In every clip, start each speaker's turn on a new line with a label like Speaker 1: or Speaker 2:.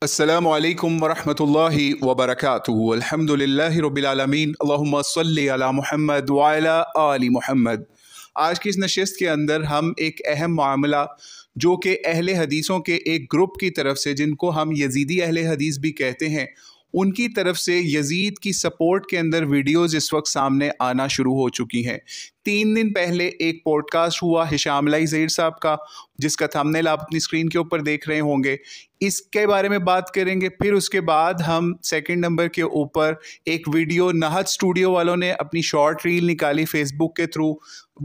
Speaker 1: अस्सलामु अलैकुम वरहमतुल्लाहि वबरकातुहू। अल्हम्दुलिल्लाहि रब्बिल आलमीन, अल्लाहुम्मा सल्लि अला मुहम्मद व अला आलि मुहम्मद। आज की इस नशिस्त के अंदर हम एक अहम मामला जो कि अहले हदीसों के एक ग्रुप की तरफ से, जिनको हम यजीदी अहले हदीस भी कहते हैं, उनकी तरफ से यजीद की सपोर्ट के अंदर वीडियोज़ इस वक्त सामने आना शुरू हो चुकी हैं। 3 दिन पहले एक पॉडकास्ट हुआ हिशाम अलाई ज़हीर साहब का, जिसका थंबनेल आप अपनी स्क्रीन के ऊपर देख रहे होंगे। इसके बारे में बात करेंगे। फिर उसके बाद हम सेकंड नंबर के ऊपर एक वीडियो नाहद स्टूडियो वालों ने अपनी शॉर्ट रील निकाली फेसबुक के थ्रू,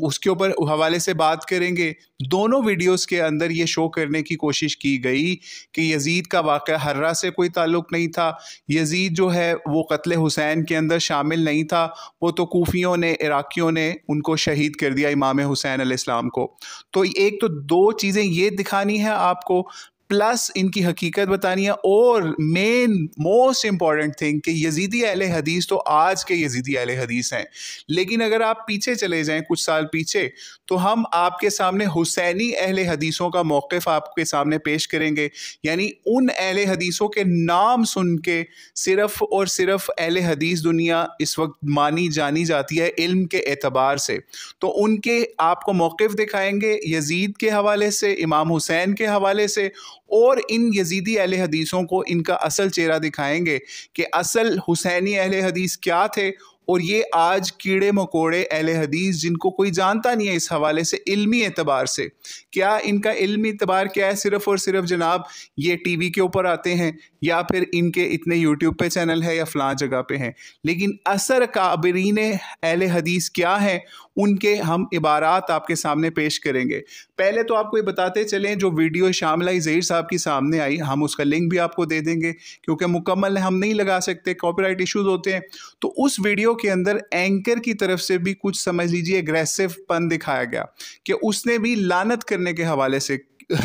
Speaker 1: उसके ऊपर हवाले से बात करेंगे। दोनों वीडियोस के अंदर ये शो करने की कोशिश की गई कि यजीद का वाक़या हर्रा से कोई ताल्लुक़ नहीं था, यजीद जो है वो कत्ल हुसैन के अंदर शामिल नहीं था, वो तो कूफियों ने, इराकियों ने उनको शहीद कर दिया, इमाम हुसैन अलैहिस्सलाम को। तो एक तो दो चीज़ें ये दिखानी है आपको, प्लस इनकी हकीकत बतानी है, और मेन मोस्ट इम्पॉर्टेंट थिंग कि यजीदी अहले हदीस तो आज के यजीदी अहले हदीस हैं, लेकिन अगर आप पीछे चले जाएं कुछ साल पीछे, तो हम आपके सामने हुसैनी अहले हदीसों का मौक़िफ़ आपके सामने पेश करेंगे। यानी उन अहले हदीसों के नाम सुन के सिर्फ़ और सिर्फ अहले हदीस दुनिया इस वक्त मानी जानी जाती है इल्म के एतबार से। तो उनके आपको मौक़िफ़ दिखाएंगे यजीद के हवाले से, इमाम हुसैन के हवाले से, और इन यजीदी अहले हदीसों को इनका असल चेहरा दिखाएंगे कि असल हुसैनी अहले हदीस क्या थे, और ये आज कीड़े मकोड़े अहले हदीस जिनको कोई जानता नहीं है इस हवाले से इल्मी एतबार से, क्या इनका इल्मी एतबार क्या है, सिर्फ़ और सिर्फ जनाब ये टीवी के ऊपर आते हैं, या फिर इनके इतने यूट्यूब पे चैनल है, या फ़लाँ जगह पे हैं। लेकिन असर काबिरीन अहले हदीस क्या हैं, उनके हम इबारात आपके सामने पेश करेंगे। पहले तो आपको ये बताते चलें, जो वीडियो हिशाम अलाई ज़हीर साहब की सामने आई, हम उसका लिंक भी आपको दे देंगे, क्योंकि मुकम्मल हम नहीं लगा सकते, कॉपीराइट इश्यूज़ होते हैं। तो उस वीडियो के अंदर एंकर की तरफ से भी कुछ समझ लीजिए एग्रेसिव पन दिखाया गया कि उसने भी लानत करने के हवाले से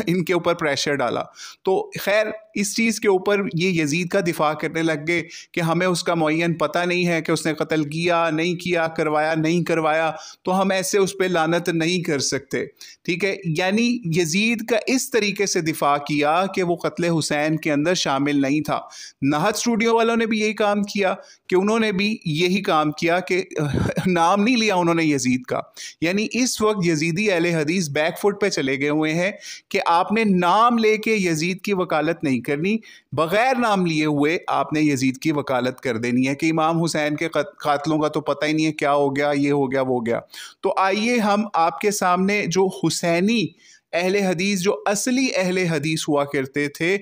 Speaker 1: इनके ऊपर प्रेशर डाला। तो खैर इस चीज़ के ऊपर ये यजीद का दिफा करने लग गए कि हमें उसका मुअय्यन पता नहीं है कि उसने कत्ल किया नहीं किया, करवाया नहीं करवाया, तो हम ऐसे उस पर लानत नहीं कर सकते। ठीक है, यानी यजीद का इस तरीके से दिफा किया कि वो कत्ल हुसैन के अंदर शामिल नहीं था। नाहद स्टूडियो वालों ने भी यही काम किया कि उन्होंने भी यही काम किया कि नाम नहीं लिया उन्होंने यजीद का। यानी इस वक्त यजीदी अहले हदीस बैकफुट पे चले गए हुए हैं कि आपने नाम लेके यजीद की वकालत नहीं करनी, बग़ैर नाम लिए हुए आपने यजीद की वकालत कर देनी है कि इमाम हुसैन के कातलों का तो पता ही नहीं है क्या हो गया, ये हो गया वो हो गया। तो आइए हम आपके सामने जो हुसैनी अहले हदीस, जो असली अहले हदीस हुआ करते थे,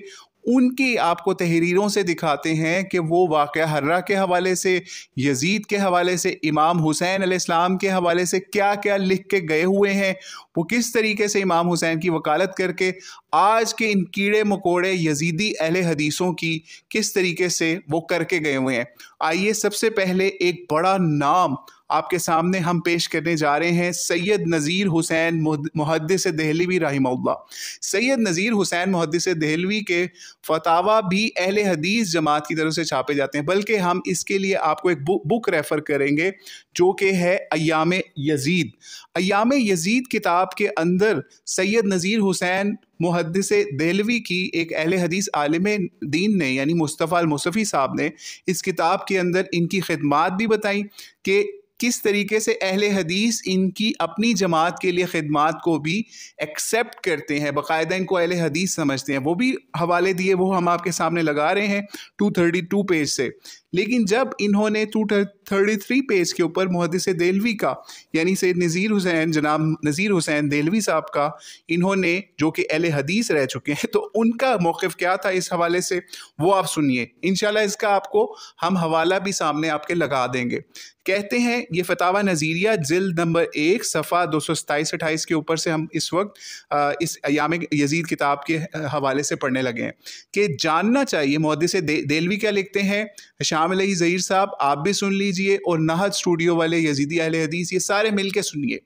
Speaker 1: उनकी आपको तहरीरों से दिखाते हैं कि वो वाक़या हर्रा के हवाले से, यजीद के हवाले से, इमाम हुसैन अलैहिस्सलाम के हवाले से क्या क्या लिख के गए हुए हैं, वो किस तरीके से इमाम हुसैन की वकालत करके आज के इन कीड़े मकोड़े यजीदी अहले हदीसों की किस तरीके से वो करके गए हुए हैं। आइए सबसे पहले एक बड़ा नाम आपके सामने हम पेश करने जा रहे हैं, सैयद नज़ीर हुसैन मुहद्दिस देहलवी रहमहुल्लाह। सैयद नज़ीर हुसैन मुहद्दिस देहलवी के फतावा भी अहले हदीस जमात की तरफ से छापे जाते हैं, बल्कि हम इसके लिए आपको एक बुक रेफ़र करेंगे जो कि है अय्याम यजीद। अय्याम यजीद किताब के अंदर सैयद नज़ीर हुसैन मुहद्दिस देहलवी की एक अहले हदीस आलिम दीन ने, यानी मुस्तफ़ा अल-मुसफ़ी साहब ने, इस किताब के अंदर इनकी खिदमात भी बताई कि किस तरीके से अहले हदीस इनकी अपनी जमात के लिए खिदमात को भी एक्सेप्ट करते हैं, बाकायदा इनको अहले हदीस समझते हैं। वो भी हवाले दिए, वो हम आपके सामने लगा रहे हैं 232 पेज से। लेकिन जब इन्होंने 233 पेज के ऊपर मुहद्दिस देहलवी का, यानी सैयद नज़ीर हुसैन, जनाब नज़ीर हुसैन देहलवी साहब का, इन्होंने जो कि अहले हदीस रह चुके हैं, तो उनका मौक़िफ़ क्या था इस हवाले से, वो आप सुनिए। इंशाल्लाह इसका आपको हम हवाला भी सामने आपके लगा देंगे। कहते हैं, ये फतावा नज़ीरिया जिल्द नंबर 1 सफ़ा 227-28 के ऊपर से हम इस वक्त इस अय्याम यजीद किताब के हवाले से पढ़ने लगे हैं कि जानना चाहिए मुहद्दिस देहलवी क्या लिखते हैं। हिशाम अलाई ज़हीर साहब आप भी सुन लीजिए, और नाहद स्टूडियो वाले यजीदी अहले हदीस, ये सारे मिल के सुनिए।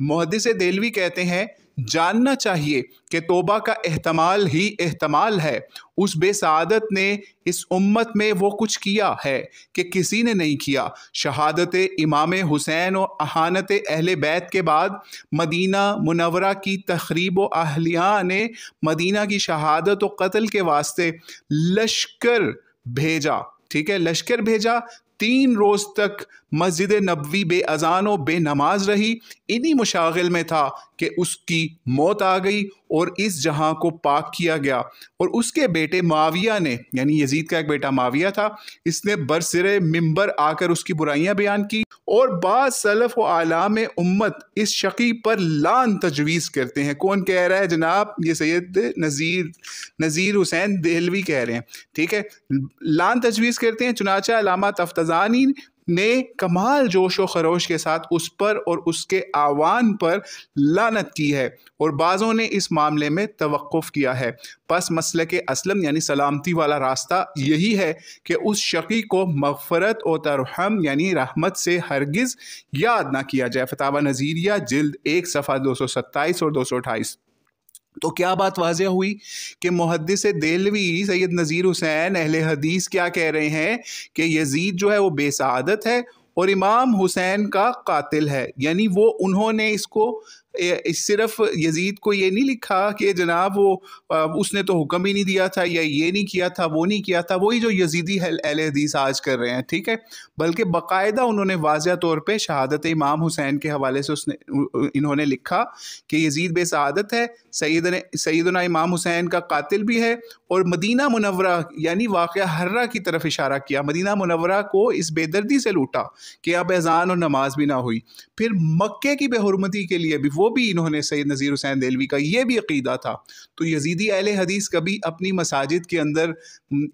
Speaker 1: मुहद्दिस देहलवी कहते हैं, जानना चाहिए कि तौबा का एहतमाल ही एहतमाल है। उस बेसादत ने इस उम्मत में वो कुछ किया है कि किसी ने नहीं किया। शहादत इमाम हुसैन और अहानत अहले बैत के बाद मदीना मुनव्वरा की तखरीब व अहलिया ने मदीना की शहादत और कत्ल के वास्ते लश्कर भेजा। ठीक है, लश्कर भेजा। 3 रोज़ तक मस्जिद नबवी बे अज़ान और बे नमाज रही। इन्हीं मुशागिल में था कि उसकी मौत आ गई और इस जहां को पाक किया गया। और उसके बेटे माविया ने, यानी यजीद का एक बेटा माविया था, इसने बरसिरे मिंबर आकर उसकी बुराइयां बयान की। और बाद सलफ़ व आलाम उम्मत इस शकी पर लान तजवीज़ करते हैं। कौन कह रहा है जनाब? ये सैयद नज़ीर हुसैन देहलवी कह रहे हैं। ठीक है, लान तजवीज़ करते हैं। चुनाचा अलामा तफ्ताज़ानी ने कमाल जोश व खरोश के साथ उस पर और उसके आवान पर लानत की है, और बाज़ों ने इस मामले में तवक्कुफ़ किया है। बस मसलक असलम यानी सलामती वाला रास्ता यही है कि उस शकी को मग़फ़रत और तरहम यानी रहमत से हरगिज़ याद ना किया जाए। फतावा नज़ीरिया जिल्द 1 सफ़ा 227 और 228। तो क्या बात वाज़ेह हुई कि मुहद्दिस देहलवी सैयद नज़ीर हुसैन अहले हदीस क्या कह रहे हैं कि यजीद जो है वो बेसादत है और इमाम हुसैन का कातिल है। यानी वो उन्होंने इसको सिर्फ यजीद को ये नहीं लिखा कि जनाब वो उसने तो हुक्म ही नहीं दिया था, या ये नहीं किया था, वो नहीं किया था, वही जो यजीदी अहले हदीस आज कर रहे हैं। ठीक है, बल्कि बाकायदा उन्होंने वाज़ेह तौर पे शहादत इमाम हुसैन के हवाले से इन्होंने लिखा कि यजीद बेसादत है, सैयदना इमाम हुसैन का कातिल भी है। और मदीना मुनव्वरा यानी वाक़या हर्रा की तरफ इशारा किया। मदीना मुनव्वरा को इस बेदर्दी से लूटा कि अब अज़ान और नमाज भी ना हुई। फिर मक्के की बेहुरमती के लिए भी वो भी इन्होंने सैयद नज़ीर हुसैन देहलवी का ये भी अक़ीदा था। तो यजीदी अहले हदीस कभी अपनी मसाजिद के अंदर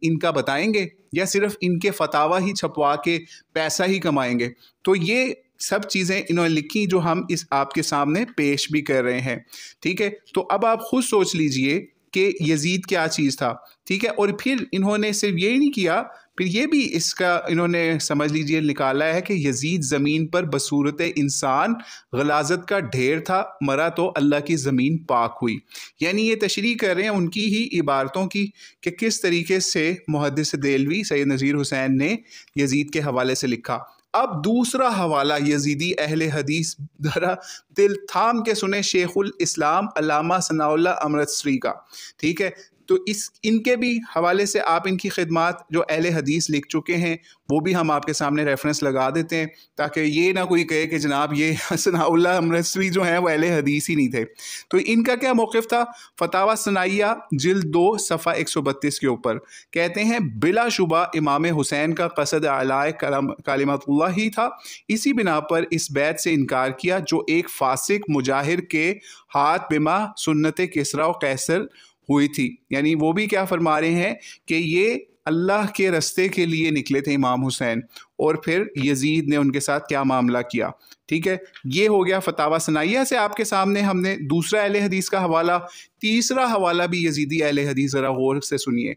Speaker 1: इनका बताएंगे या सिर्फ इनके फतावा ही छपवा के पैसा ही कमाएंगे? तो ये सब चीज़ें इन्होंने लिखी जो हम इस आपके सामने पेश भी कर रहे हैं। ठीक है, तो अब आप खुद सोच लीजिए कि यजीद क्या चीज़ था। ठीक है, और फिर इन्होंने सिर्फ यही नहीं किया, फिर ये भी इसका इन्होंने समझ लीजिए निकाला है कि यजीद ज़मीन पर बसूरत इंसान गलाजत का ढेर था, मरा तो अल्लाह की ज़मीन पाक हुई। यानी ये तशरीह कर रहे हैं उनकी ही इबारतों की कि किस तरीके से मुहद्दिस देहलवी सैयद नज़ीर हुसैन ने यजीद के हवाले से लिखा। अब दूसरा हवाला यजीदी अहले हदीस जरा दिल थाम के सुने शेखुल इस्लाम अल्लामा सनाउल्लाह अमृतसरी का। ठीक है, तो इनके भी हवाले से आप इनकी खिदमात जो अहले हदीस लिख चुके हैं वो भी हम आपके सामने रेफरेंस लगा देते हैं, ताकि ये ना कोई कहे कि जनाब ये सनाउल्लाह अमृतसरी जो हैं वो अहले हदीस ही नहीं थे। तो इनका क्या मौक़िफ़ था? फतावा सनाइया जिल्द 2 सफ़ा 132 के ऊपर कहते हैं, बिलाशुबा इमाम हुसैन का क़सद अलाए कलिमतुल्लाह ही था। इसी बिना पर इस बैत से इनकार किया जो एक फासिक मुजाहिर के हाथ बिमा सुन्नत किसरा और कैसर हुई थी। यानी वो भी क्या फरमा रहे हैं कि ये अल्लाह के रस्ते के लिए निकले थे इमाम हुसैन, और फिर यजीद ने उनके साथ क्या मामला किया। ठीक है, ये हो गया फतावा सनाइया से आपके सामने हमने दूसरा अहले हदीस का हवाला। तीसरा हवाला भी यजीदी अहले हदीस, ज़रा गौर से सुनिए।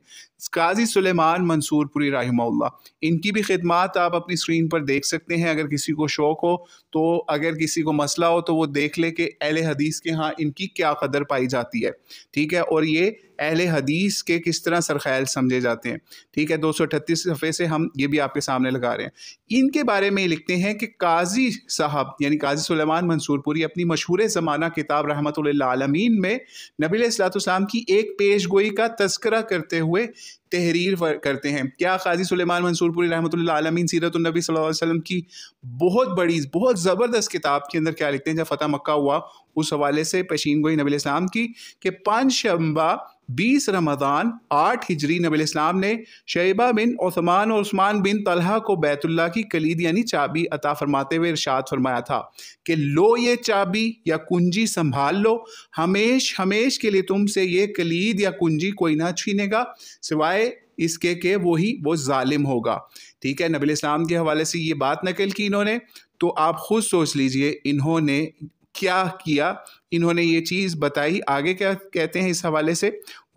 Speaker 1: काजी सुलेमान मंसूरपुरी रहमहुल्लाह, इनकी भी खिदमात आप अपनी स्क्रीन पर देख सकते हैं। अगर किसी को शौक़ हो तो, अगर किसी को मसला हो तो वो देख ले कि अहले हदीस के यहाँ इनकी क्या कदर पाई जाती है। ठीक है, और ये अहले हदीस के किस तरह सरख़ैल समझे जाते हैं। ठीक है, 238 सफ़े से हम ये भी आपके सामने लगा रहे हैं। इनके बारे में लिखते हैं कि काजी साहब यानी काजी सुलेमान मंसूरपुरी अपनी मशहूर ज़माना किताब रहमतुल लिल आलमीन में नबी अलैहिस्सलाम की एक पेशगोई का तज़किरा करते हुए तहरीर करते हैं। क्या काजी सुलेमान मंसूरपुरी रहमतुल लिल आलमीन सीरतुन नबी सल्लल्लाहु अलैहि वसल्लम की बहुत बड़ी बहुत ज़बरदस्त किताब के अंदर क्या लिखते हैं? जब फ़तह मक्का हुआ उस हवाले से पेशीन गोई नबी अलैहिस्सलाम की कि 5 शंबा 20 रमज़ान 8 हिजरी नबी अलैहिस्सलाम ने शैबा बिन उस्मान और उस्मान बिन तलहा को बैतुल्लाह की कलीद यानी चाबी अता फरमाते हुए इरशाद फरमाया था कि लो ये चाबी या कुंजी संभाल लो, हमेश हमेश के लिए तुमसे ये कलीद या कुंजी कोई ना छीनेगा सिवाय इसके कि वो जालिम होगा। ठीक है, नबी अलैहिस्सलाम के हवाले से ये बात नकल की इन्होंने। तो आप खुद सोच लीजिए इन्होंने क्या किया। इन्होंने ये चीज़ बताई। आगे क्या कहते हैं इस हवाले से?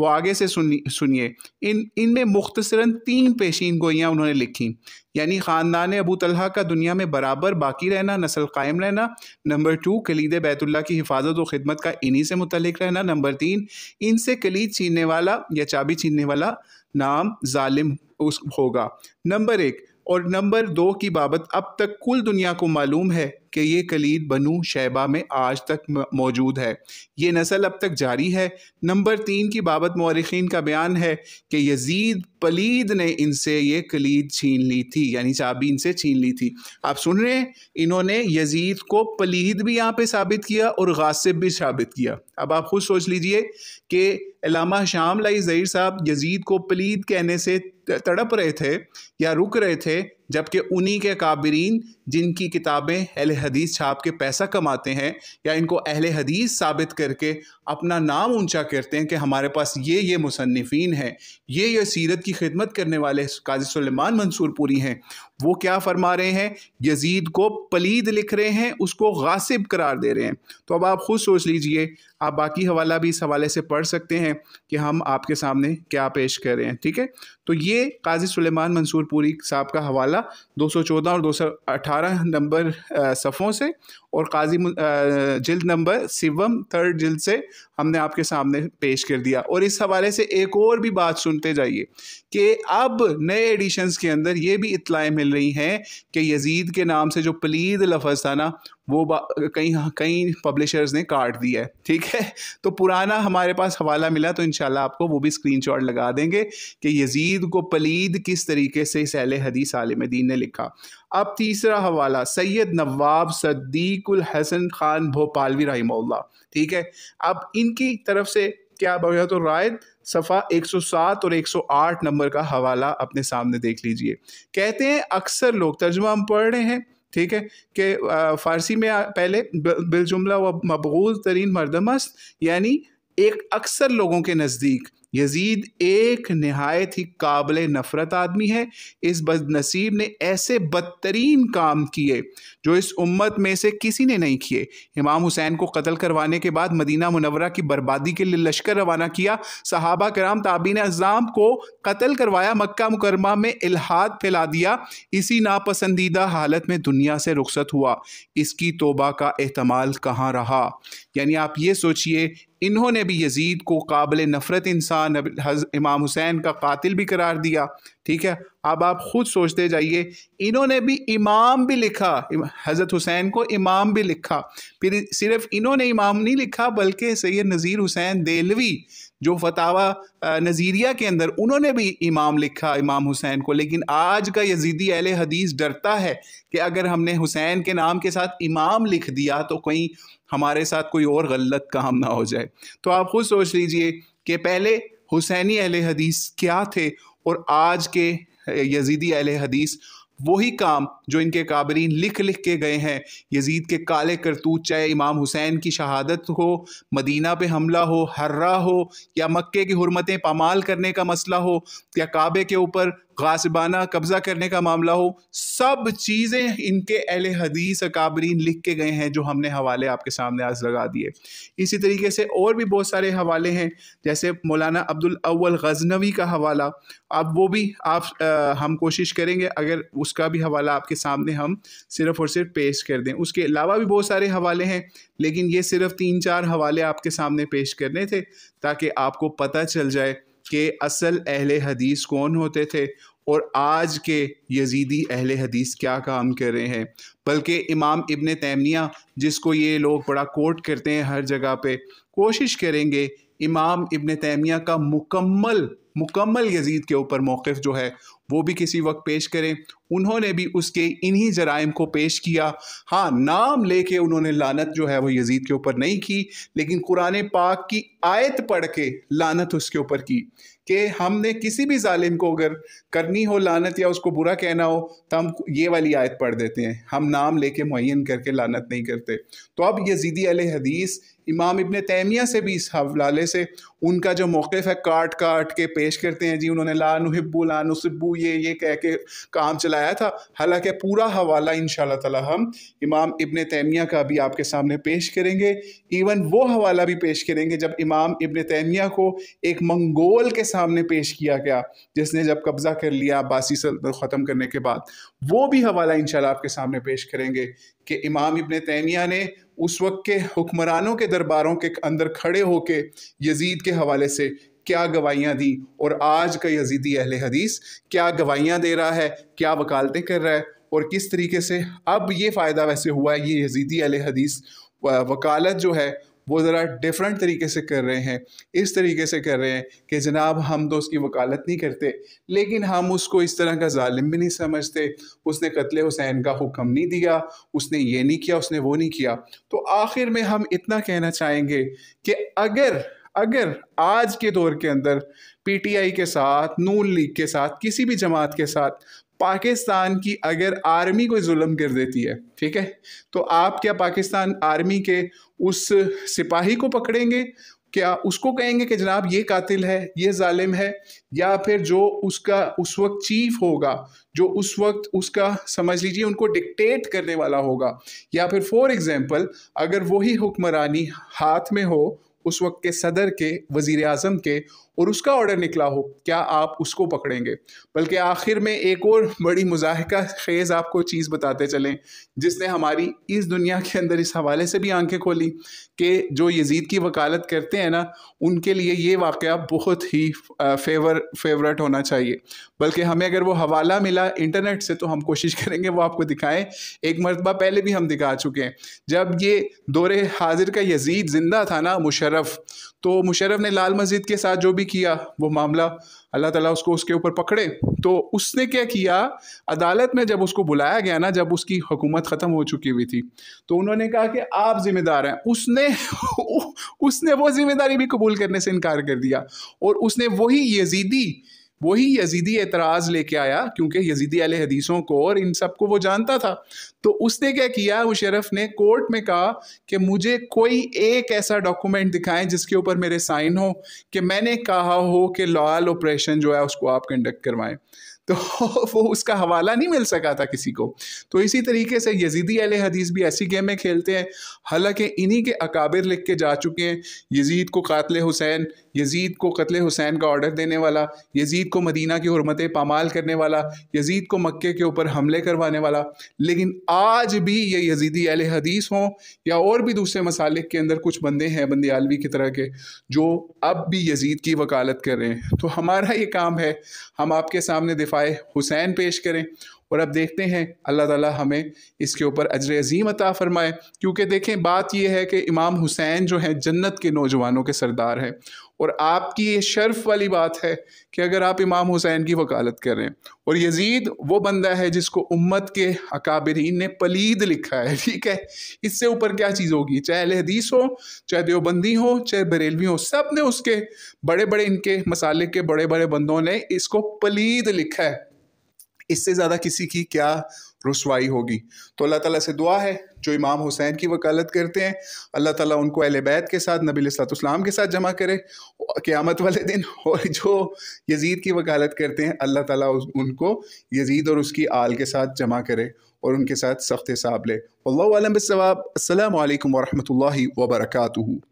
Speaker 1: वो आगे से सुनिए। इनमें मुख्तसरन 3 पेशीन गोइयाँ उन्होंने लिखी, यानी ख़ानदान अबू तलहा का दुनिया में बराबर बाकी रहना, नस्ल कायम रहना। नंबर 2, कलीद बैतुल्ला की हिफाजत और ख़िदमत का इन्हीं से मुतल्लिक रहना। नंबर 3, इनसे कलीद छीनने वाला या चाबी छीनने वाला नाम जालिम होगा। नंबर 1 और नंबर 2 की बाबत अब तक कुल दुनिया को मालूम है कि ये कलीद बनु शैबा में आज तक मौजूद है, ये नस्ल अब तक जारी है। नंबर 3 की बाबत मौरिखीन का बयान है कि यजीद पलीद ने इनसे ये कलीद छीन ली थी, यानी चाबी इनसे छीन ली थी। आप सुन रहे हैं, इन्होंने यजीद को पलीद भी यहाँ पे साबित किया और गासिब भी साबित किया। अब आप खुद सोच लीजिए कि अल्लामा शामलाई ज़हीर साहब यजीद को पलीद कहने से तड़प रहे थे या रुक रहे थे, जबकि उन्हीं के काबिरीन जिनकी किताबें अहले हदीस छाप के पैसा कमाते हैं या इनको अहले हदीस साबित करके अपना नाम ऊंचा करते हैं कि हमारे पास ये मुसन्निफीन हैं, ये सीरत की खिदमत करने वाले काजी सुलेमान मंसूर पुरी हैं, वो क्या फरमा रहे हैं? यजीद को पलीद लिख रहे हैं, उसको गासिब करार दे रहे हैं। तो अब आप खुद सोच लीजिए, आप बाकी हवाला भी इस हवाले से पढ़ सकते हैं कि हम आपके सामने क्या पेश कर रहे हैं। ठीक है, तो ये काजी सुलेमान मंसूर पुरी साहब का हवाला 214 और 218 नंबर सफ़ों से और काजी जिल्द नंबर 7 3rd जिल्द से हमने आपके सामने पेश कर दिया। और इस हवाले से एक और भी बात सुनते जाइए कि अब नए एडिशंस के अंदर ये भी इत्तलाएँ मिल रही हैं कि यजीद के नाम से जो पलीद लफ्ज़ था ना, वो कई पब्लिशर्स ने काट दिया है। ठीक है, तो पुराना हमारे पास हवाला मिला, तो इंशाल्लाह आपको वो भी स्क्रीनशॉट लगा देंगे कि यजीद को पलीद किस तरीके से इस अहले हदीस आलिम दीन ने लिखा। अब तीसरा हवाला सैयद नवाब सद्दीकुल हसन खान भोपालवी रहिमहुल्लाह। ठीक है, अब इनकी तरफ से क्या बग़ैत रायत सफ़ा 107 और 108 नंबर का हवाला अपने सामने देख लीजिए। कहते हैं अक्सर लोग, तर्जुमा हम पढ़ रहे हैं, ठीक है, कि फ़ारसी में पहले बिलजुमला व मबगूज़ तरीन मर्दमस्त, यानी एक अक्सर लोगों के नज़दीक यजीद एक नहायत ही काबिल नफ़रत आदमी है। इस बदनसीब ने ऐसे बदतरीन काम किए जो इस उम्मत में से किसी ने नहीं किए। इमाम हुसैन को कत्ल करवाने के बाद मदीना मुनव्वरा की बर्बादी के लिए लश्कर रवाना किया, सहाबा कराम ताबीन अज़्ज़ाम को कत्ल करवाया, मक्का मुकरमा में इल्हाद फैला दिया, इसी नापसंदीदा हालत में दुनिया से रुखसत हुआ। इसकी तौबा का एहतमाल कहाँ रहा? यानी आप ये सोचिए, इन्होंने भी यजीद को काबिल नफ़रत इंसान, इमाम हुसैन का कातिल भी करार दिया। ठीक है, अब आप खुद सोचते जाइए, इन्होंने भी इमाम भी लिखा, हज़रत हुसैन को इमाम भी लिखा। फिर सिर्फ इन्होंने इमाम नहीं लिखा, बल्कि सैयद नज़ीर हुसैन देलवी जो फतावा नज़ीरिया के अंदर, उन्होंने भी इमाम लिखा इमाम हुसैन को। लेकिन आज का यजीदी अहले हदीस डरता है कि अगर हमने हुसैन के नाम के साथ इमाम लिख दिया तो कहीं हमारे साथ कोई और गलत काम ना हो जाए। तो आप खुद सोच लीजिए कि पहले हुसैनी अहले हदीस क्या थे और आज के यजीदी अहले हदीस वही काम जो इनके काबरीन लिख लिख के गए हैं। यजीद के काले करतूत, चाहे इमाम हुसैन की शहादत हो, मदीना पे हमला हो, हर्रा हो, या मक्के की हुर्मतें पामाल करने का मसला हो, या काबे के ऊपर गासिबाना कब्ज़ा करने का मामला हो, सब चीज़ें इनके अहले हदीस काबरीन लिख के गए हैं, जो हमने हवाले आपके सामने आज लगा दिए। इसी तरीके से और भी बहुत सारे हवाले हैं, जैसे मौलाना अब्दुल अव्वल गज़नवी का हवाला। अब वो भी हम कोशिश करेंगे अगर उसका भी हवाला आपके सामने हम सिर्फ़ और सिर्फ पेश कर दें। उसके अलावा भी बहुत सारे हवाले हैं, लेकिन ये सिर्फ 3-4 हवाले आपके सामने पेश करने थे ताकि आपको पता चल जाए कि असल अहले हदीस कौन होते थे और आज के यजीदी अहले हदीस क्या काम कर रहे हैं। बल्कि इमाम इब्न तैमिया, जिसको ये लोग बड़ा कोट करते हैं हर जगह पे, कोशिश करेंगे इमाम इब्न तैमिया का मुकम्मल यजीद के ऊपर मौक़िफ़ जो है वो भी किसी वक्त पेश करें। उन्होंने भी उसके इन्हीं जराइम को पेश किया। हाँ, नाम लेके उन्होंने लानत जो है वो यजीद के ऊपर नहीं की, लेकिन कुरान पाक की आयत पढ़ के लानत उसके ऊपर की कि हमने किसी भी जालिम को अगर करनी हो लानत या उसको बुरा कहना हो तो हम ये वाली आयत पढ़ देते हैं, हम नाम लेके मुअय्यन करके लानत नहीं करते। तो अब यजीदी अहले हदीस امام ابن تیمیہ سے بھی اس حوالے سے ان کا جو موقف ہے کاٹ کاٹ کے پیش کرتے ہیں، جی انہوں نے لا نحب لا نصب یہ کہہ کے کام چلایا تھا، حالانکہ پورا حوالہ انشاءاللہ تعالی ہم امام ابن تیمیہ کا بھی آپ کے سامنے پیش کریں گے۔ ایون وہ حوالہ بھی پیش کریں گے جب امام ابن تیمیہ کو ایک منگول کے سامنے پیش کیا گیا، جس نے جب قبضہ کر لیا عباسی سلطنت ختم کرنے کے بعد، وہ بھی حوالہ انشاءاللہ آپ کے سامنے پیش کریں گے کہ امام ابن تیمیہ نے اس وقت کے حکمرانوں کے درباروں کے اندر کھڑے ہو کے یزید کے حوالے سے کیا گواہیاں دی، اور آج کا یزیدی اہل حدیث کیا گواہیاں دے رہا ہے، کیا وکالتیں کر رہا ہے، اور کس طریقے سے اب یہ فائدہ ویسے ہوا ہے، یہ یزیدی اہل حدیث وکالت جو ہے وہ ذرا ڈیفرنٹ طریقے سے کر رہے ہیں، اس طریقے سے کر رہے ہیں کہ جناب ہم تو اس کی وکالت نہیں کرتے، لیکن ہم اس کو اس طرح کا ظالم بھی نہیں سمجھتے، اس نے قتل حسین کا حکم نہیں دیا، اس نے یہ نہیں کیا، اس نے وہ نہیں کیا۔ تو آخر میں ہم اتنا کہنا چاہیں گے کہ اگر آج کے دور کے اندر پی ٹی آئی کے ساتھ، نون لیگ کے ساتھ، کسی بھی جماعت کے ساتھ پاکستان کی اگر آرمی کوئی ظلم کر دیتی ہے، ٹھیک ہے، تو آپ کیا پاکستان آرمی کے اس سپاہی کو پکڑیں گے؟ کیا اس کو کہیں گے کہ جناب یہ قاتل ہے، یہ ظالم ہے؟ یا پھر جو اس کا اس وقت چیف ہوگا، جو اس وقت اس کا سمجھ لیجیے ان کو ڈکٹیٹ کرنے والا ہوگا، یا پھر فور ایگزامپل اگر وہی حکمرانی ہاتھ میں ہو اس وقت کے صدر کے، وزیر اعظم کے، اور اس کا آرڈر نکلا ہو، کیا آپ اس کو پکڑیں گے؟ بلکہ آخر میں ایک اور بڑی مضاحکہ خیز آپ کو چیز بتاتے چلیں، جس نے ہماری اس دنیا کے اندر اس حوالے سے بھی آنکھیں کھولی کہ جو یزید کی وکالت کرتے ہیں نا، ان کے لیے یہ واقعہ بہت ہی فیورٹ ہونا چاہیے، بلکہ ہمیں اگر وہ حوالہ ملا انٹرنیٹ سے تو ہم کوشش کریں گے وہ آپ کو دکھائیں۔ ایک مرتبہ پہلے بھی ہم دکھا چکے ہیں، جب یہ دور حاضر کا یزید زندہ تھا نا، مشرف، تو مشرف نے لال مسجد کے ساتھ جو بھی کیا وہ معاملہ اللہ تعالیٰ اس کو اس کے اوپر پکڑے، تو اس نے کیا کیا، عدالت میں جب اس کو بلایا گیا نا، جب اس کی حکومت ختم ہو چکی ہوئی تھی، تو انہوں نے کہا کہ آپ ذمہ دار ہیں، اس نے وہ ذمہ داری بھی قبول کرنے سے انکار کر دیا، اور اس نے وہی یزیدی اعتراض لے کے آیا، کیونکہ یزیدی اہل حدیثوں کو اور ان سب کو وہ جانتا تھا، تو اس نے کیا کیا، مشرف نے کورٹ میں کہا کہ مجھے کوئی ایک ایسا ڈاکومنٹ دکھائیں جس کے اوپر میرے سائن ہو کہ میں نے کہا ہو کہ لال آپریشن جو ہے اس کو آپ کنڈکٹ کروائیں، تو وہ اس کا حوالہ نہیں مل سکا تھا کسی کو۔ تو اسی طریقے سے یزیدی اہل حدیث بھی ایسی گیمیں کھیلتے ہیں، حالانکہ انہی کے اکابر لکھ کے جا چکے ہیں، یزید کو قتل حسین کا آرڈر دینے والا، یزید کو مدینہ کی حرمتیں پامال کرنے والا، یزید کو مکے کے اوپر حملے کروانے والا، لیکن آج بھی یہ یزیدی اہل حدیث ہوں یا اور بھی دوسرے مسالک کے اندر کچھ بندے ہیں بندیالوی کی طرح کے جو اب بھی یزید کی وکالت کر رہے ہیں۔ تو ہمارا یہ کام ہے ہم آپ کے سامنے دفاع حسین پیش کریں، اور اب دیکھتے ہیں اللہ تعالیٰ ہمیں اس کے اوپر اجر عظیم عطا فرمائے، کیونکہ دیکھیں بات یہ ہے کہ امام حسین جو ہیں جنت کے نوجوانوں کے سردار ہیں، اور آپ کی یہ شرف والی بات ہے کہ اگر آپ امام حسین کی وکالت کر رہے ہیں، اور یزید وہ بندہ ہے جس کو امت کے اکابرین نے پلید لکھا ہے، ٹھیک ہے، اس سے اوپر کیا چیز ہوگی؟ چاہے اہل حدیث ہو، چاہے دیوبندی ہو، چاہے بریلوی ہو، سب نے اس کے بڑے ان کے مسالک کے بڑے بندوں نے اس کو پلید لکھا ہے، اس سے زیادہ کسی کی کیا رسوائی ہوگی؟ تو اللہ تعالیٰ سے دعا ہے جو امام حسین کی وکالت کرتے ہیں اللہ تعالیٰ ان کو اہل بیت کے ساتھ، نبی علیہ السلام کے ساتھ جمع کرے قیامت والے دن، اور جو یزید کی وکالت کرتے ہیں اللہ تعالیٰ ان کو یزید اور اس کی آل کے ساتھ جمع کرے اور ان کے ساتھ سخت حساب لے۔ واللہ اعلم بالصواب۔ السلام علیکم ورحمۃ اللہ وبرکاتہ۔